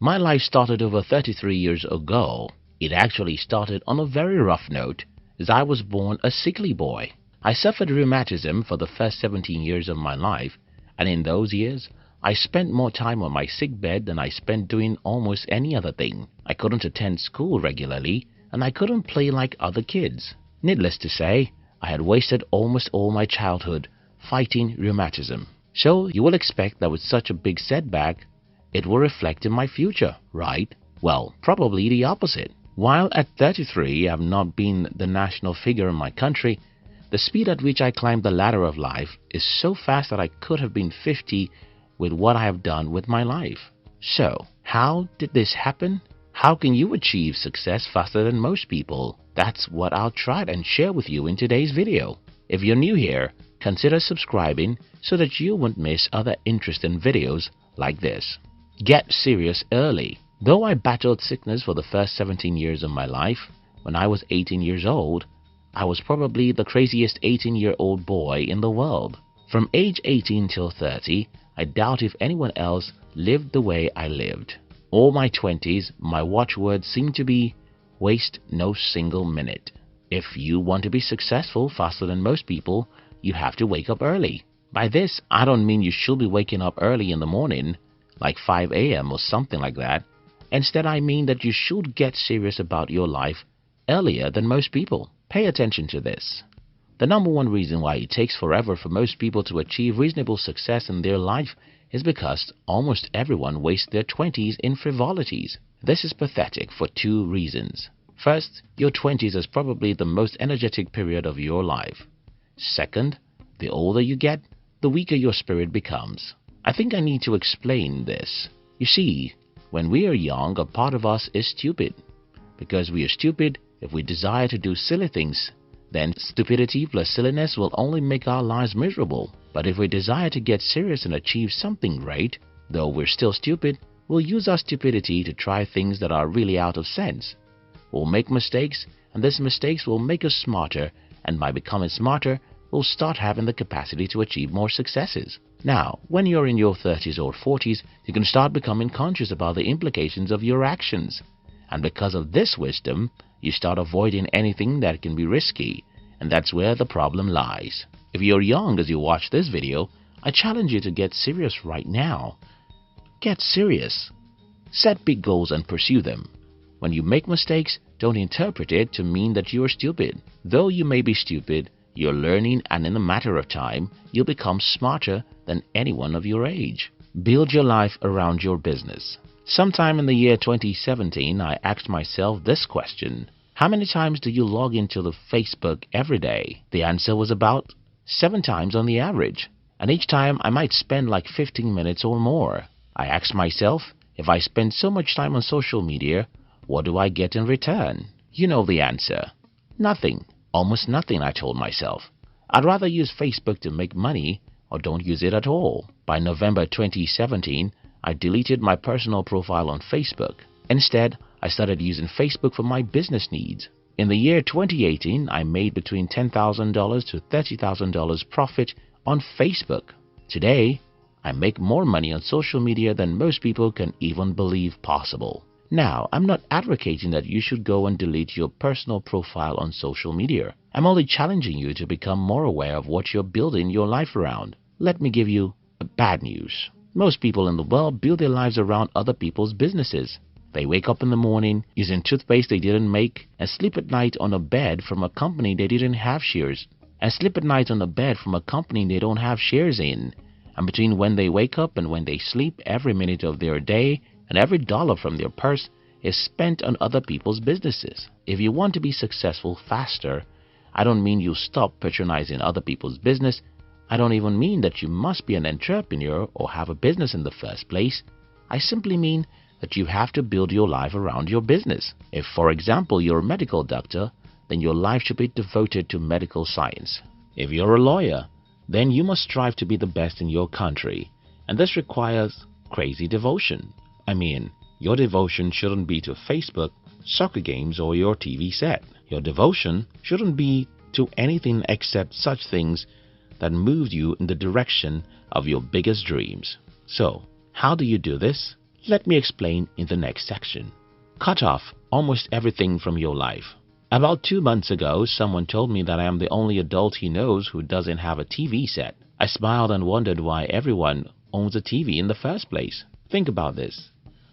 My life started over 33 years ago. It actually started on a very rough note, as I was born a sickly boy. I suffered rheumatism for the first 17 years of my life, and in those years, I spent more time on my sick bed than I spent doing almost any other thing. I couldn't attend school regularly, and I couldn't play like other kids. Needless to say, I had wasted almost all my childhood fighting rheumatism. So you will expect that with such a big setback, it will reflect in my future, right? Well, probably the opposite. While at 33 I have not been the national figure in my country, the speed at which I climbed the ladder of life is so fast that I could have been 50 with what I have done with my life. So, how did this happen? How can you achieve success faster than most people? That's what I'll try and share with you in today's video. If you're new here, consider subscribing so that you won't miss other interesting videos like this. Get serious early. Though I battled sickness for the first 17 years of my life, when I was 18 years old, I was probably the craziest 18-year-old boy in the world. From age 18 till 30, I doubt if anyone else lived the way I lived. All my 20s, my watchword seemed to be, waste no single minute. If you want to be successful faster than most people, you have to wake up early. By this, I don't mean you should be waking up early in the morning, like 5 a.m. or something like that. Instead, I mean that you should get serious about your life earlier than most people. Pay attention to this. The number one reason why it takes forever for most people to achieve reasonable success in their life is because almost everyone wastes their 20s in frivolities. This is pathetic for two reasons. First, your 20s is probably the most energetic period of your life. Second, the older you get, the weaker your spirit becomes. I think I need to explain this. You see, when we are young, a part of us is stupid. Because we are stupid, if we desire to do silly things, then stupidity plus silliness will only make our lives miserable. But if we desire to get serious and achieve something great, though we're still stupid, we'll use our stupidity to try things that are really out of sense. We'll make mistakes, and these mistakes will make us smarter, and by becoming smarter, we'll start having the capacity to achieve more successes. Now, when you're in your 30s or 40s, you can start becoming conscious about the implications of your actions. And because of this wisdom, you start avoiding anything that can be risky, and that's where the problem lies. If you're young as you watch this video, I challenge you to get serious right now. Get serious. Set big goals and pursue them. When you make mistakes, don't interpret it to mean that you are stupid. Though you may be stupid, you're learning, and in a matter of time, you'll become smarter than anyone of your age. Build your life around your business. Sometime in the year 2017, I asked myself this question: how many times do you log into the Facebook every day? The answer was about 7 times on the average, and each time I might spend like 15 minutes or more. I asked myself, if I spend so much time on social media, what do I get in return? You know the answer. Nothing. Almost nothing, I told myself. I'd rather use Facebook to make money or don't use it at all. By November 2017, I deleted my personal profile on Facebook. Instead, I started using Facebook for my business needs. In the year 2018, I made between $10,000 to $30,000 profit on Facebook. Today, I make more money on social media than most people can even believe possible. Now, I'm not advocating that you should go and delete your personal profile on social media. I'm only challenging you to become more aware of what you're building your life around. Let me give you bad news. Most people in the world build their lives around other people's businesses. They wake up in the morning using toothpaste they didn't make, and sleep at night on a bed from a company they didn't have shares, and sleep at night on a bed from a company they don't have shares in. And between when they wake up and when they sleep, every minute of their day and every dollar from their purse is spent on other people's businesses. If you want to be successful faster, I don't mean you stop patronizing other people's business. I don't even mean that you must be an entrepreneur or have a business in the first place. I simply mean that you have to build your life around your business. If, for example, you're a medical doctor, then your life should be devoted to medical science. If you're a lawyer, then you must strive to be the best in your country, and this requires crazy devotion. I mean, your devotion shouldn't be to Facebook, soccer games, or your TV set. Your devotion shouldn't be to anything except such things that move you in the direction of your biggest dreams. So, how do you do this? Let me explain in the next section. Cut off almost everything from your life. About 2 months ago, someone told me that I am the only adult he knows who doesn't have a TV set. I smiled and wondered why everyone owns a TV in the first place. Think about this.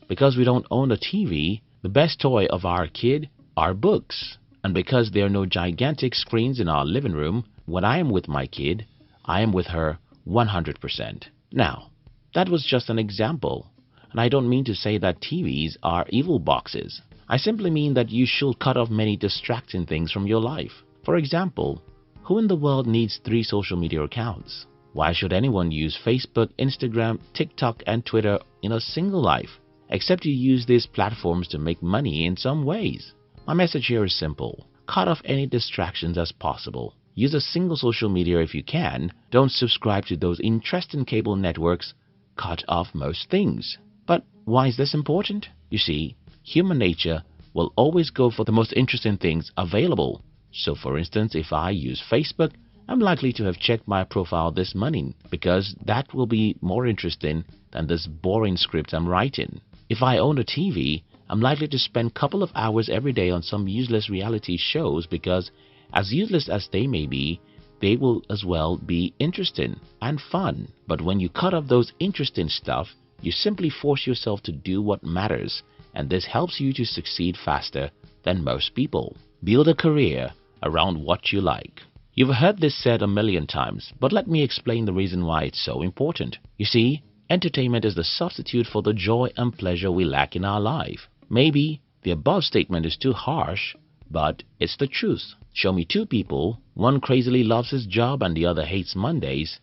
Because we don't own a TV, the best toy of our kid are books. And because there are no gigantic screens in our living room, when I am with my kid, I am with her 100%. Now, that was just an example. And I don't mean to say that TVs are evil boxes. I simply mean that you should cut off many distracting things from your life. For example, who in the world needs 3 social media accounts? Why should anyone use Facebook, Instagram, TikTok, and Twitter in a single life, except you use these platforms to make money in some ways? My message here is simple. Cut off any distractions as possible. Use a single social media if you can. Don't subscribe to those interesting cable networks. Cut off most things. But why is this important? You see, human nature will always go for the most interesting things available. So for instance, if I use Facebook, I'm likely to have checked my profile this morning because that will be more interesting than this boring script I'm writing. If I own a TV, I'm likely to spend a couple of hours every day on some useless reality shows because, as useless as they may be, they will as well be interesting and fun. But when you cut off those interesting stuff, you simply force yourself to do what matters, and this helps you to succeed faster than most people. Build a career around what you like. You've heard this said a million times, but let me explain the reason why it's so important. You see, entertainment is the substitute for the joy and pleasure we lack in our life. Maybe the above statement is too harsh, but it's the truth. Show me 2 people, one crazily loves his job and the other hates Mondays.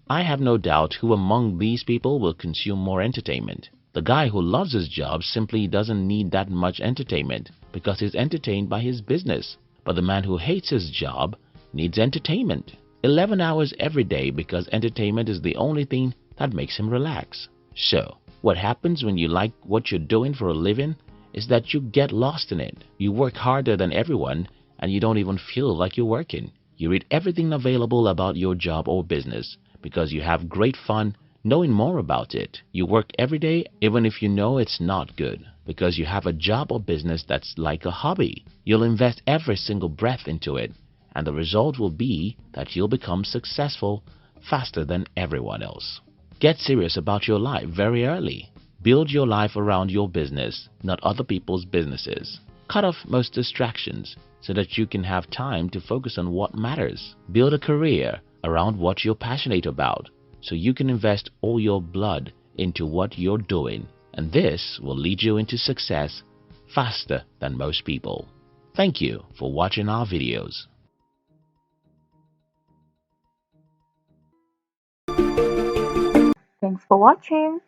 I have no doubt who among these people will consume more entertainment. The guy who loves his job simply doesn't need that much entertainment because he's entertained by his business. But the man who hates his job needs entertainment. 11 hours every day because entertainment is the only thing that makes him relax. So, what happens when you like what you're doing for a living is that you get lost in it. You work harder than everyone and you don't even feel like you're working. You read everything available about your job or business because you have great fun knowing more about it. You work every day even if you know it's not good because you have a job or business that's like a hobby. You'll invest every single breath into it, and the result will be that you'll become successful faster than everyone else. Get serious about your life very early. Build your life around your business, not other people's businesses. Cut off most distractions so that you can have time to focus on what matters. Build a career around what you're passionate about so you can invest all your blood into what you're doing, and this will lead you into success faster than most people. Thank you for watching our videos. Thanks for watching.